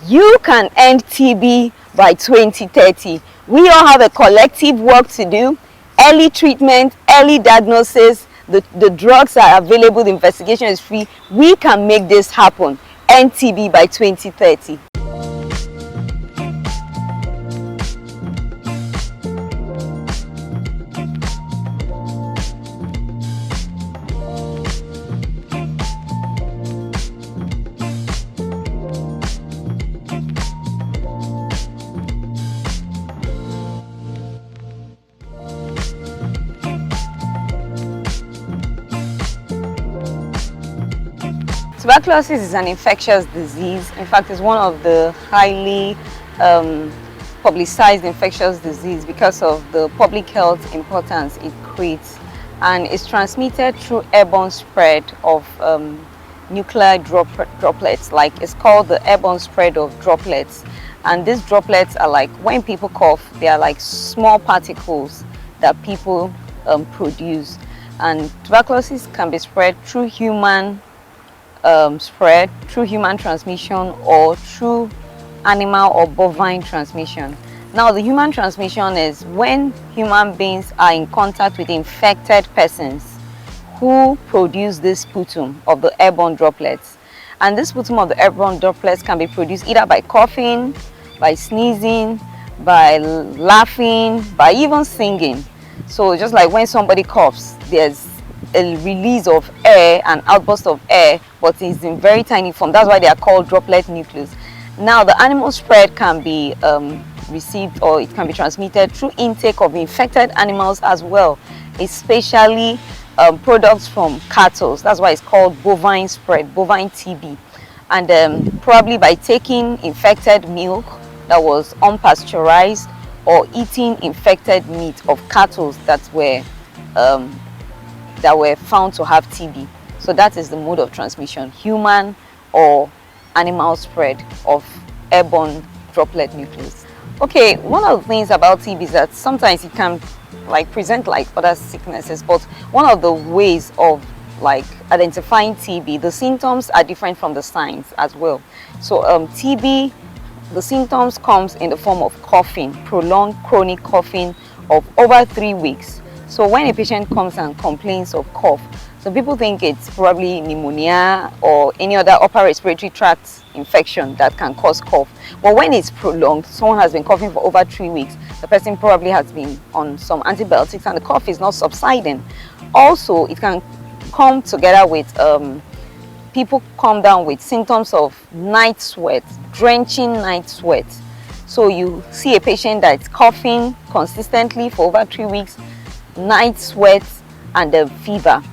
You can end TB by 2030. We all have a collective work to do. Early treatment, early diagnosis, the drugs are available, the investigation is free. We can make this happen. End TB by 2030. Tuberculosis is an infectious disease. In fact, it's one of the highly publicized infectious disease because of the public health importance it creates, and it's transmitted through airborne spread of nuclear droplets. Like, it's called the airborne spread of droplets, and these droplets are like, when people cough, they are like small particles that people produce. And tuberculosis can be spread through human through human transmission or through animal or bovine transmission. Now, the human transmission is when human beings are in contact with infected persons who produce this sputum of the airborne droplets. And this sputum of the airborne droplets can be produced either by coughing, by sneezing, by laughing, by even singing. So just like when somebody coughs, there's a release of air, an outburst of air, but it's in very tiny form. That's why they are called droplet nucleus. Now, the animal spread can be received, or it can be transmitted through intake of infected animals as well, especially products from cattle. That's why it's called bovine spread, bovine TB. And probably by taking infected milk that was unpasteurized, or eating infected meat of cattle that were found to have TB. So that is the mode of transmission, human or animal spread of airborne droplet nucleus. Okay, one of the things about TB is that sometimes it can present like other sicknesses, but one of the ways of identifying TB, the symptoms are different from the signs as well. So TB, the symptoms comes in the form of coughing, prolonged chronic coughing of over 3 weeks. So when a patient comes and complains of cough, some people think it's probably pneumonia or any other upper respiratory tract infection that can cause cough. But when it's prolonged, someone has been coughing for over 3 weeks, the person probably has been on some antibiotics and the cough is not subsiding. Also, it can come together with people come down with symptoms of night sweat, drenching night sweat. So you see a patient that's coughing consistently for over 3 weeks, night sweat, and then fever.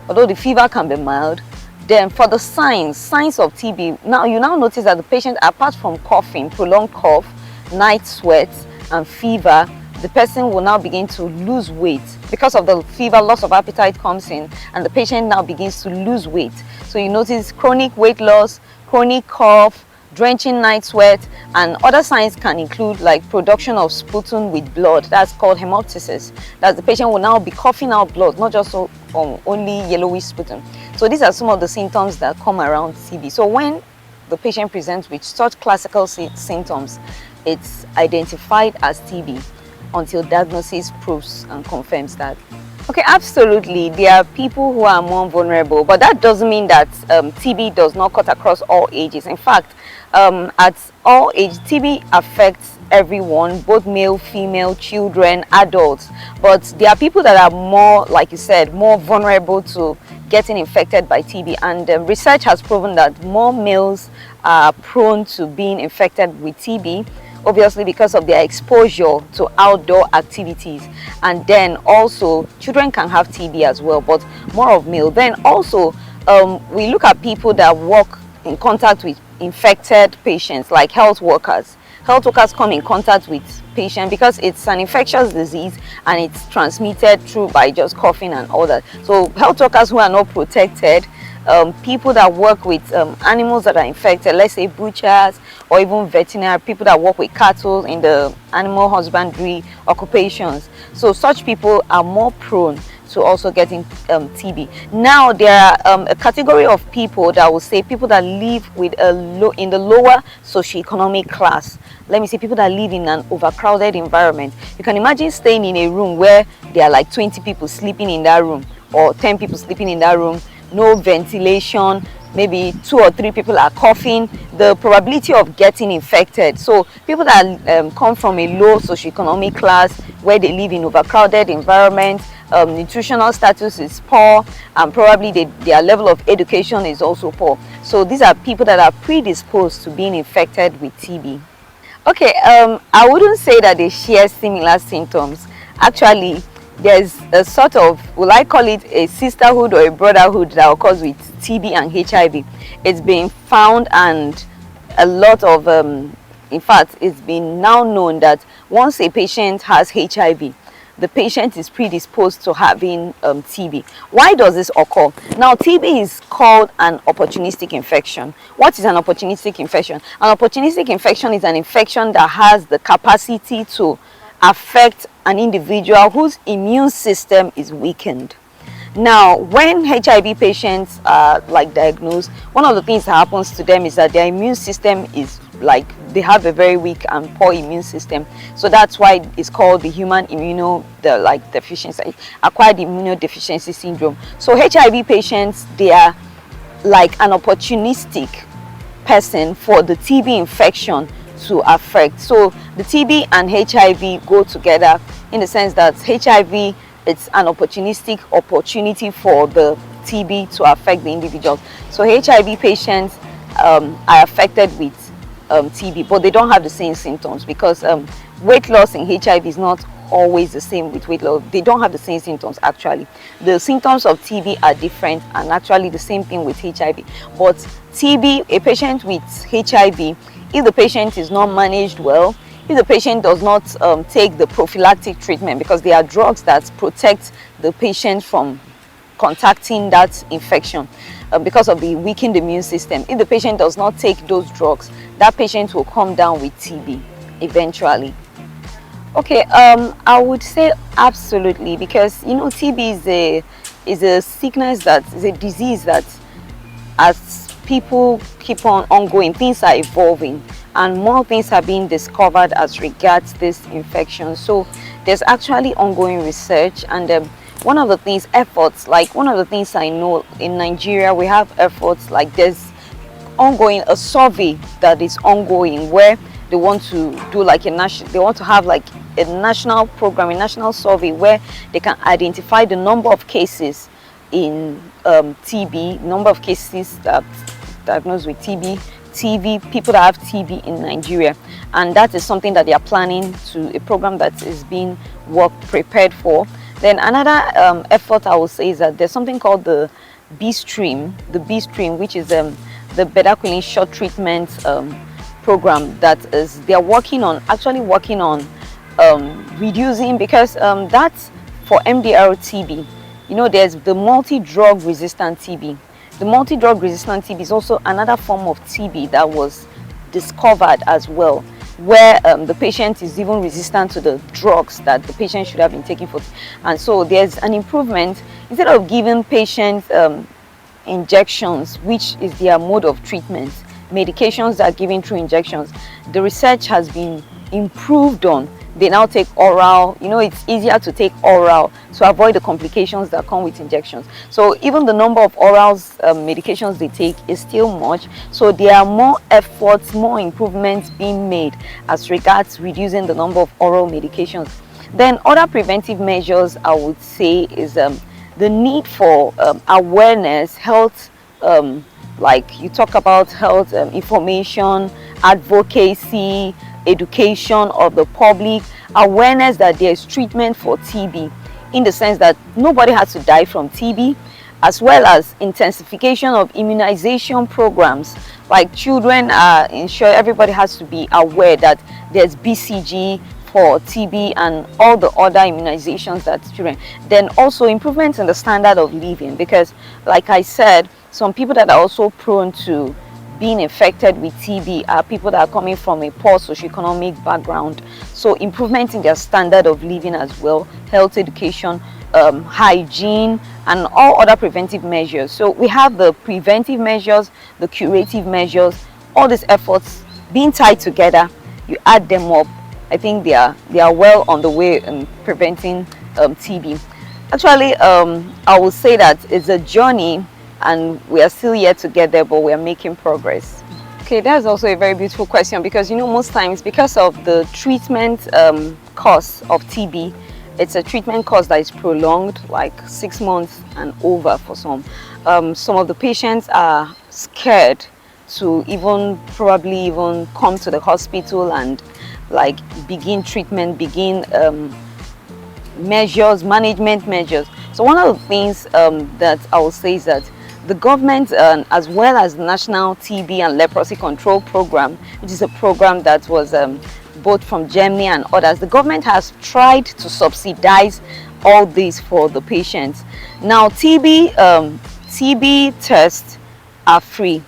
Although the fever can be mild, then for the signs of TB, you now notice that the patient, apart from coughing, prolonged cough, night sweat, and fever, the person will now begin to lose weight. Because of the fever, loss of appetite comes in, and the patient now begins to lose weight. So you notice chronic weight loss, chronic cough, drenching night sweat, and other signs can include like production of sputum with blood. That's called hemoptysis. That the patient will now be coughing out blood, not just only yellowish sputum. So these are some of the symptoms that come around TB. So when the patient presents with such classical symptoms, it's identified as TB until diagnosis proves and confirms that. Okay, absolutely, there are people who are more vulnerable, but that doesn't mean that TB does not cut across all ages. In fact, at all ages, TB affects everyone, both male, female, children, adults. But there are people that are more, like you said, more vulnerable to getting infected by TB. And research has proven that more males are prone to being infected with TB, obviously because of their exposure to outdoor activities. And then also children can have TB as well, but more of male. Then also we look at people that work in contact with infected patients, like health workers. Health workers come in contact with patients because it's an infectious disease and it's transmitted through by just coughing and all that. So health workers who are not protected, people that work with animals that are infected, let's say butchers or even veterinary, people that work with cattle in the animal husbandry occupations. So such people are more prone to also getting TB. Now there are a category of people that will say people that live with in the lower socioeconomic class. Let me say people that live in an overcrowded environment. You can imagine staying in a room where there are like 20 people sleeping in that room, or 10 people sleeping in that room, no ventilation, maybe 2 or 3 people are coughing. The probability of getting infected. So people that come from a low socioeconomic class where they live in overcrowded environment, nutritional status is poor, and probably their level of education is also poor. So these are people that are predisposed to being infected with TB. Okay, I wouldn't say that they share similar symptoms. Actually, there's a sort of, will I call it a sisterhood or a brotherhood that occurs with TB and HIV. It's been found, and a lot of, in fact, it's been now known that once a patient has HIV, the patient is predisposed to having TB. Why does this occur? Now, TB is called an opportunistic infection. What is an opportunistic infection? An opportunistic infection is an infection that has the capacity to affect an individual whose immune system is weakened. Now, when HIV patients are diagnosed, one of the things that happens to them is that their immune system is they have a very weak and poor immune system. So that's why it's called the human deficiency, acquired immunodeficiency syndrome. So HIV patients, they are like an opportunistic person for the TB infection to affect. So the TB and HIV go together in the sense that HIV, it's an opportunistic opportunity for the TB to affect the individuals. So HIV patients are affected with TB, but they don't have the same symptoms, because weight loss in HIV is not always the same with weight loss. They don't have the same symptoms. Actually, the symptoms of TB are different, and actually the same thing with HIV. But TB, a patient with HIV, if the patient is not managed well, if the patient does not take the prophylactic treatment, because there are drugs that protect the patient from contacting that infection because of the weakened immune system. If the patient does not take those drugs, that patient will come down with TB eventually. Okay, I would say absolutely, because TB is a sickness, that is a disease that, as people keep on ongoing, things are evolving and more things are being discovered as regards this infection. So there's actually ongoing research, and one of the things I know in Nigeria, we have efforts there's ongoing a survey that is ongoing, where they want to do they want to have a national program, a national survey, where they can identify the number of cases in TB, number of cases diagnosed with TB, people that have TB in Nigeria. And that is something that they are planning to, a program that is being prepared for. Then another effort I will say is that there's something called the B-Stream, which is the bedaquiline short treatment program that is, they are actually working on reducing, because that's for MDR TB. There's the multi-drug resistant TB. The multi-drug resistant TB is also another form of TB that was discovered as well, where the patient is even resistant to the drugs that the patient should have been taking for. And so there's an improvement. Instead of giving patients injections, which is their mode of treatment, medications that are given through injections, the research has been improved on. They now take oral. It's easier to take oral to avoid the complications that come with injections. So even the number of orals medications they take is still much. So there are more efforts, more improvements being made as regards reducing the number of oral medications. Then other preventive measures I would say is the need for awareness, health, you talk about health information, advocacy, education of the public, awareness that there is treatment for TB, in the sense that nobody has to die from TB, as well as intensification of immunization programs. Like children are ensured, everybody has to be aware that there's BCG for TB and all the other immunizations that children. Then also improvements in the standard of living, because like I said, some people that are also prone to being infected with TB are people that are coming from a poor socioeconomic background. So improvement in their standard of living as well, health education, hygiene, and all other preventive measures. So we have the preventive measures, the curative measures, all these efforts being tied together. You add them up, I think they are well on the way in preventing TB. Actually, I would say that it's a journey and we are still yet to get there, but we are making progress. Okay, that's also a very beautiful question, because most times, because of the treatment course of TB, it's a treatment course that is prolonged, like 6 months and over for some. Some of the patients are scared to probably even come to the hospital and like begin treatment, begin management measures. So one of the things that I will say is that the government, as well as the National TB and Leprosy Control Program, which is a program that was both from Germany and others, the government has tried to subsidize all this for the patients. Now, TB tests are free,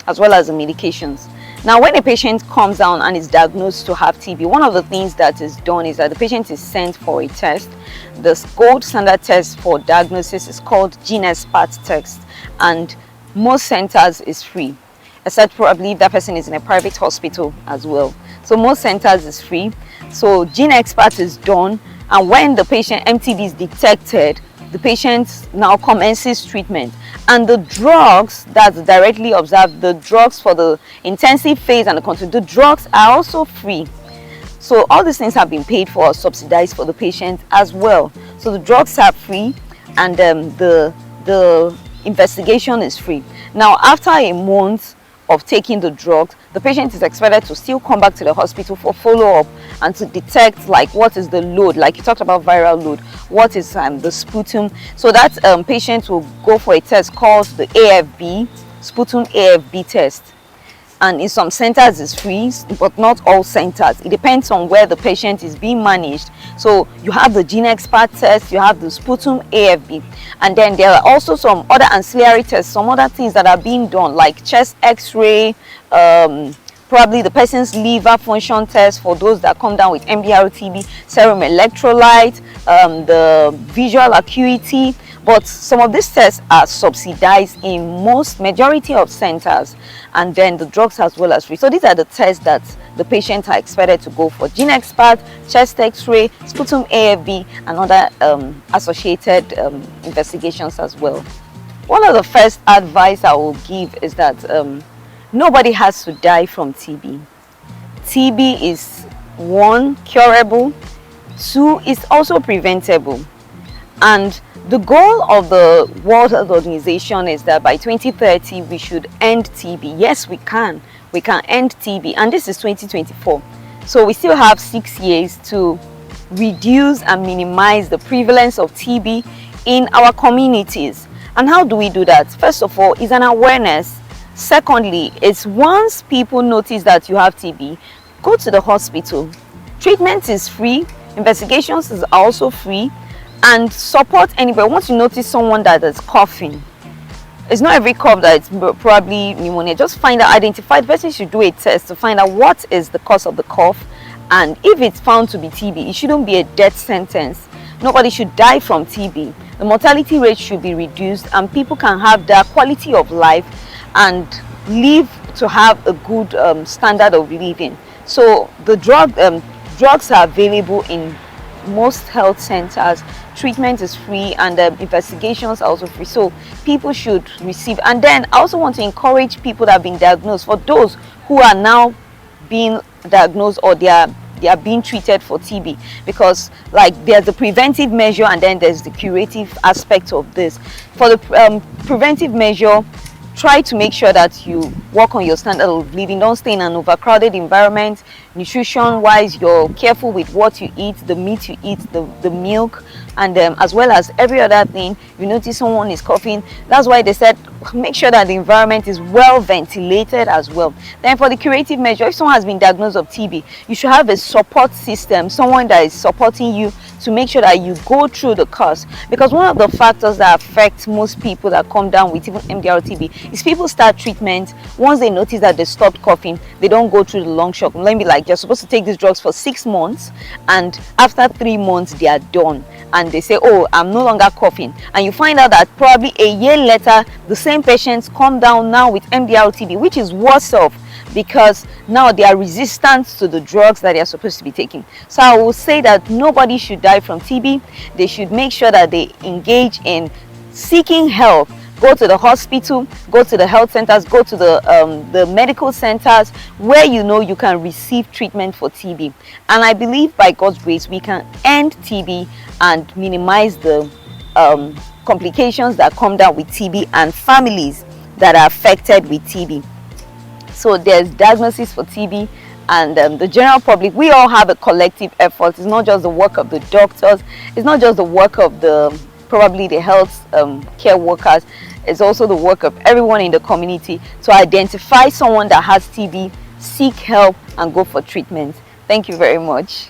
as well as the medications. Now, when a patient comes down and is diagnosed to have TB, one of the things that is done is that the patient is sent for a test. The gold standard test for diagnosis is called GeneXpert test, and most centers is free, except probably if that person is in a private hospital as well. So most centers is free. So GeneXpert is done, and when the patient MTB is detected, the patient now commences treatment. And the drugs that's directly observed, the drugs for the intensive phase and the control, the drugs are also free. So all these things have been paid for or subsidized for the patient as well. So the drugs are free, and the investigation is free. Now, after a month of taking the drugs, the patient is expected to still come back to the hospital for follow-up and to detect like what is the load, like you talked about viral load, what is the sputum. So that patient will go for a test called the AFB, sputum AFB test. And in some centers it's free, but not all centers. It depends on where the patient is being managed. So you have the GeneXpert test, you have the sputum AFB, and then there are also some other ancillary tests, some other things that are being done, like chest X-ray, probably the person's liver function test for those that come down with MDR-TB, serum electrolyte, the visual acuity. But some of these tests are subsidized in majority of centers, and then the drugs as well as free. So these are the tests that the patients are expected to go for: GeneXpert, chest X-ray, sputum AFB, and other associated investigations as well. One of the first advice I will give is that nobody has to die from TB. TB is 1, curable, 2, is also preventable, and the goal of the World Health Organization is that by 2030 we should end TB. Yes, we can end TB, and this is 2024, so we still have 6 years to reduce and minimize the prevalence of TB in our communities. And how do we do that? First of all, is an awareness. Secondly, it's once people notice that you have TB, go to the hospital. Treatment is free, investigations is also free, and support anybody. Once you notice someone that is coughing, it's not every cough that it's probably pneumonia. Just find out, identify the person, should do a test to find out what is the cause of the cough, and if it's found to be TB, it shouldn't be a death sentence. Nobody should die from TB. The mortality rate should be reduced, and people can have their quality of life and live to have a good standard of living. So the drugs are available in most health centers. Treatment is free, and investigations are also free, so people should receive. And then I also want to encourage people that have been diagnosed, for those who are now being diagnosed or they are being treated for TB, because like there's the preventive measure and then there's the curative aspect of this. For the preventive measure, try to make sure that you work on your standard of living. Don't stay in an overcrowded environment. Nutrition wise, you're careful with what you eat, the meat you eat, the milk, and as well as every other thing. You notice someone is coughing, that's why they said make sure that the environment is well ventilated as well. Then for the curative measure, if someone has been diagnosed of TB, you should have a support system, someone that is supporting you to make sure that you go through the course. Because one of the factors that affects most people that come down with even MDR-TB is people start treatment, once they notice that they stopped coughing, they don't go through the long shock. Let me like like you're supposed to take these drugs for 6 months, and after 3 months they are done, and they say, oh, I'm no longer coughing, and you find out that probably a year later the same patients come down now with MDR-TB, which is worse off, because now they are resistant to the drugs that they are supposed to be taking. So I will say that nobody should die from TB. They should make sure that they engage in seeking help. Go to the hospital, go to the health centers, go to the medical centers where you know you can receive treatment for TB. And I believe by God's grace we can end TB and minimize the complications that come down with TB and families that are affected with TB. So there's diagnosis for TB, and the general public, we all have a collective effort. It's not just the work of the doctors, it's not just the work of probably the health care workers. It's also the work of everyone in the community to identify someone that has TB, seek help, and go for treatment. Thank you very much.